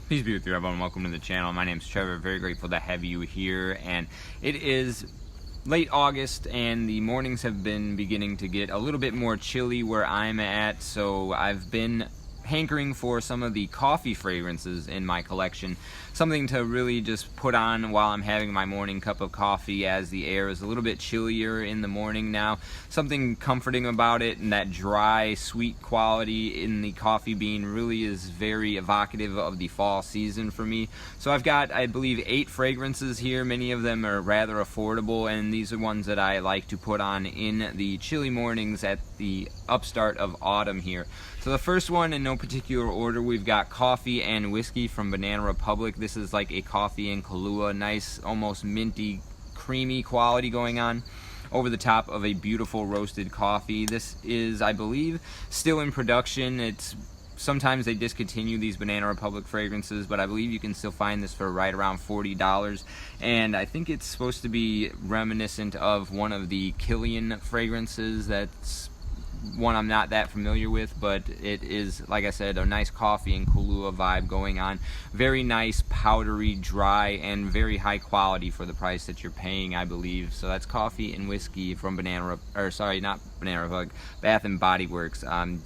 Peace be with you, everyone. Welcome to the channel. My name's Trevor. Very grateful to have you here. And it is late August, and the mornings have been beginning to get a little bit more chilly where I'm at. So I've been hankering for some of the coffee fragrances in my collection. Something to really just put on while I'm having my morning cup of coffee, as the air is a little bit chillier in the morning now. Something comforting about it, and that dry, sweet quality in the coffee bean really is very evocative of the fall season for me. So I've got, I believe, 8 fragrances here. Many of them are rather affordable, and these are ones that I like to put on in the chilly mornings at the upstart of autumn here. So the first one, in no particular order, we've got Coffee and Whiskey from Banana Republic. This is like a coffee and Kahlua, nice, almost minty, creamy quality going on over the top of a beautiful roasted coffee. This is, I believe, still in production. Sometimes they discontinue these Banana Republic fragrances, but I believe you can still find this for right around $40. And I think it's supposed to be reminiscent of one of the Killian fragrances. That's one I'm not that familiar with, but it is, like I said, a nice coffee and Kahlua vibe going on. Very nice, powdery, dry, and very high quality for the price that you're paying, I believe. So that's Coffee and Whiskey from Bath and Body Works.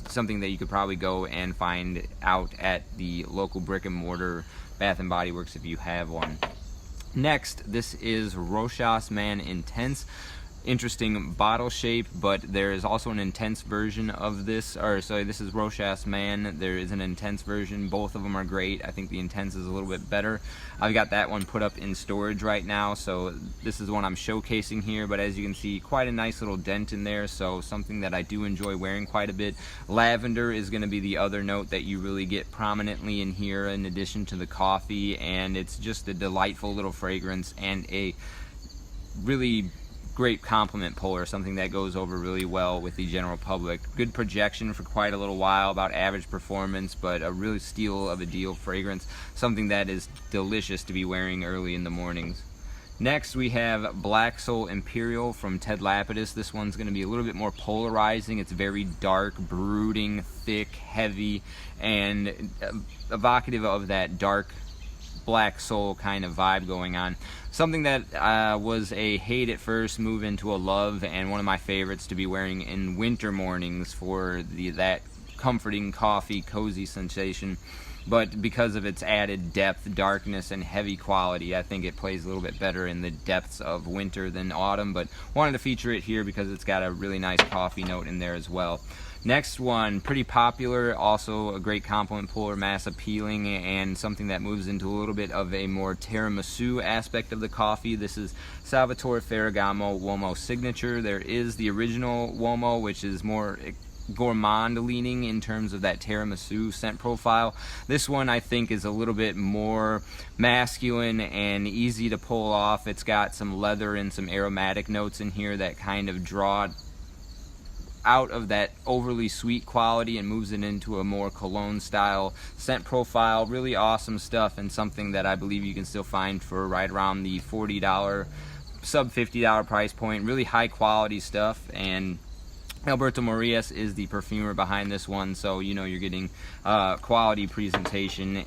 Something that you could probably go and find out at the local brick and mortar Bath and Body Works if you have one. Next, this is Rochas Man Intense. Interesting bottle shape, but there is also an intense version of this. This is Rochas Man. There is an intense version. Both of them are great. I think the intense is a little bit better. I've got that one put up in storage right now, so this is one I'm showcasing here, but as you can see, quite a nice little dent in there, so something that I do enjoy wearing quite a bit. Lavender is going to be the other note that you really get prominently in here in addition to the coffee, and it's just a delightful little fragrance and a really great compliment puller, something that goes over really well with the general public. Good projection for quite a little while, about average performance, but a really steal of a deal fragrance, something that is delicious to be wearing early in the mornings. Next, we have Black Soul Imperial from Ted Lapidus. This one's going to be a little bit more polarizing. It's very dark, brooding, thick, heavy, and evocative of that dark black soul kind of vibe going on. Something that was a hate at first, move into a love, and one of my favorites to be wearing in winter mornings for that comforting coffee, cozy sensation. But because of its added depth, darkness, and heavy quality, I think it plays a little bit better in the depths of winter than autumn, but wanted to feature it here because it's got a really nice coffee note in there as well. Next one, pretty popular, also a great compliment puller, mass appealing, and something that moves into a little bit of a more tiramisu aspect of the coffee. This is Salvatore Ferragamo Uomo Signature. There is the original Uomo, which is more gourmand leaning in terms of that tiramisu scent profile. This one I think is a little bit more masculine and easy to pull off. It's got some leather and some aromatic notes in here that kind of draw out of that overly sweet quality and moves it into a more cologne style scent profile. Really awesome stuff, and something that I believe you can still find for right around the $40, sub $50 price point. Really high quality stuff, and Alberto Morias is the perfumer behind this one, so you know you're getting quality presentation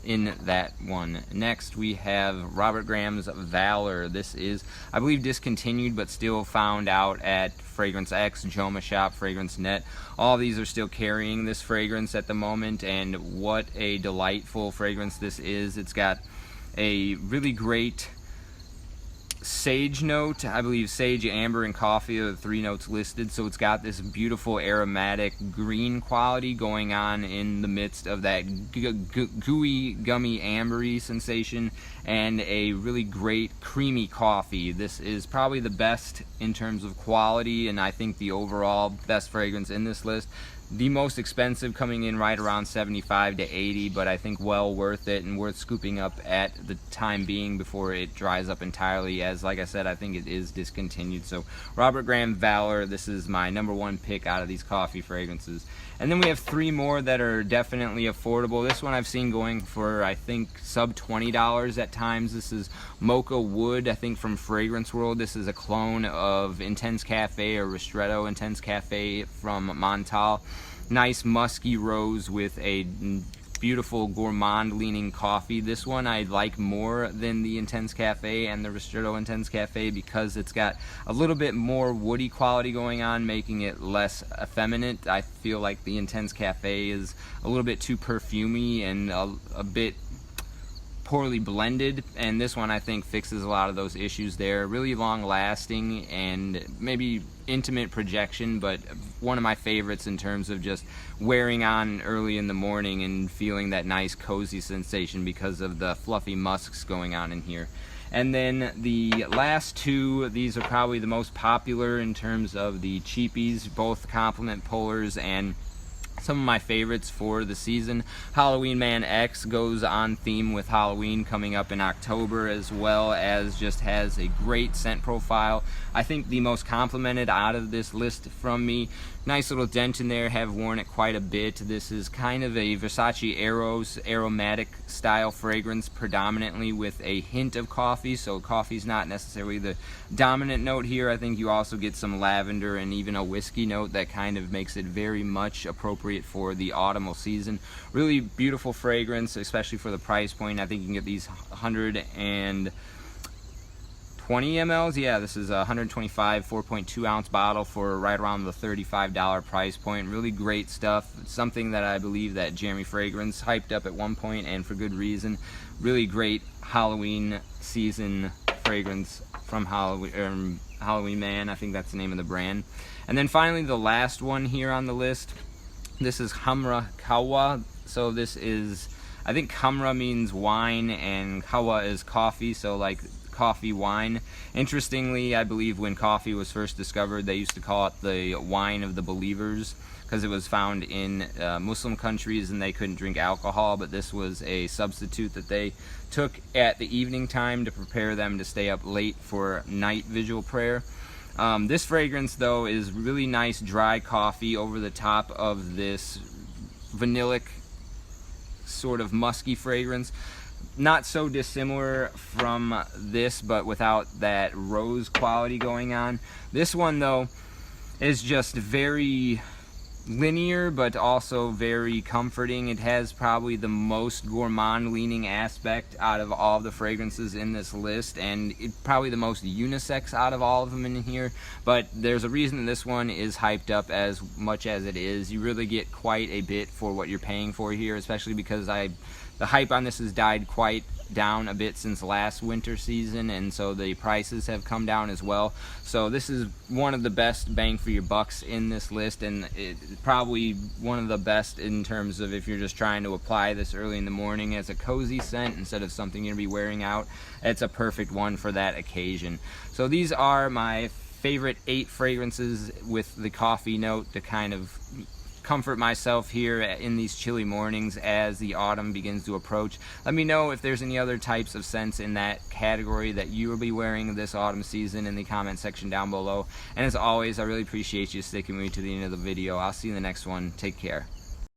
in that one. Next, we have Robert Graham's Valor. This is, I believe, discontinued, but still found out at Fragrance X, Joma Shop, Fragrance Net. All these are still carrying this fragrance at the moment, and what a delightful fragrance this is. It's got a really great sage note. I believe sage, amber, and coffee are the 3 notes listed, so it's got this beautiful aromatic green quality going on in the midst of that gooey, gummy, ambery sensation, and a really great creamy coffee. This is probably the best in terms of quality, and I think the overall best fragrance in this list. The most expensive, coming in right around $75 to $80, but I think well worth it and worth scooping up at the time being before it dries up entirely, as like I said, I think it is discontinued. So Robert Graham Valor, this is my #1 pick out of these coffee fragrances. And then we have 3 more that are definitely affordable. This one I've seen going for, I think, sub $20 at times. This is Mocha Wood, I think, from Fragrance World. This is a clone of Intense Cafe, or Ristretto Intense Cafe from Montal. Nice musky rose with a beautiful gourmand leaning coffee. This one I like more than the Intense Cafe and the Ristretto Intense Cafe because it's got a little bit more woody quality going on, making it less effeminate. I feel like the Intense Cafe is a little bit too perfumey and a bit poorly blended, and this one I think fixes a lot of those issues there. Really long lasting and maybe intimate projection, but one of my favorites in terms of just wearing on early in the morning and feeling that nice cozy sensation because of the fluffy musks going on in here. And then the last two, these are probably the most popular in terms of the cheapies, both compliment pullers and some of my favorites for the season. Halloween Man X goes on theme with Halloween coming up in October, as well as just has a great scent profile. I think the most complimented out of this list from me. Nice little dent in there, have worn it quite a bit. This is kind of a Versace Eros aromatic style fragrance, predominantly with a hint of coffee, so coffee's not necessarily the dominant note here. I think you also get some lavender and even a whiskey note that kind of makes it very much appropriate for the autumnal season. Really beautiful fragrance, especially for the price point. I think you can get these 120 mLs. Yeah, this is a 125 4.2 ounce bottle for right around the $35 price point. Really great stuff. Something that I believe that Jeremy Fragrance hyped up at one point, and for good reason. Really great Halloween season fragrance from Halloween Man. I think that's the name of the brand. And then finally the last one here on the list. This is Hamra Kawa. So this is, I think Hamra means wine and Kawa is coffee, so like coffee wine. Interestingly, I believe when coffee was first discovered, they used to call it the wine of the believers because it was found in Muslim countries and they couldn't drink alcohol, but this was a substitute that they took at the evening time to prepare them to stay up late for night vigil prayer. This fragrance though is really nice dry coffee over the top of this vanillic sort of musky fragrance. Not so dissimilar from this, but without that rose quality going on. This one though is just very linear but also very comforting. It has probably the most gourmand leaning aspect out of all of the fragrances in this list, and probably the most unisex out of all of them in here. But there's a reason this one is hyped up as much as it is. You really get quite a bit for what you're paying for here, especially because the hype on this has died quite down a bit since last winter season, and so the prices have come down as well. So this is one of the best bang for your bucks in this list, and it's probably one of the best in terms of if you're just trying to apply this early in the morning as a cozy scent instead of something you're going to be wearing out. It's a perfect one for that occasion. So these are my favorite 8 fragrances with the coffee note to kind of comfort myself here in these chilly mornings as the autumn begins to approach. Let me know if there's any other types of scents in that category that you will be wearing this autumn season in the comment section down below. And as always, I really appreciate you sticking with me to the end of the video. I'll see you in the next one. Take care.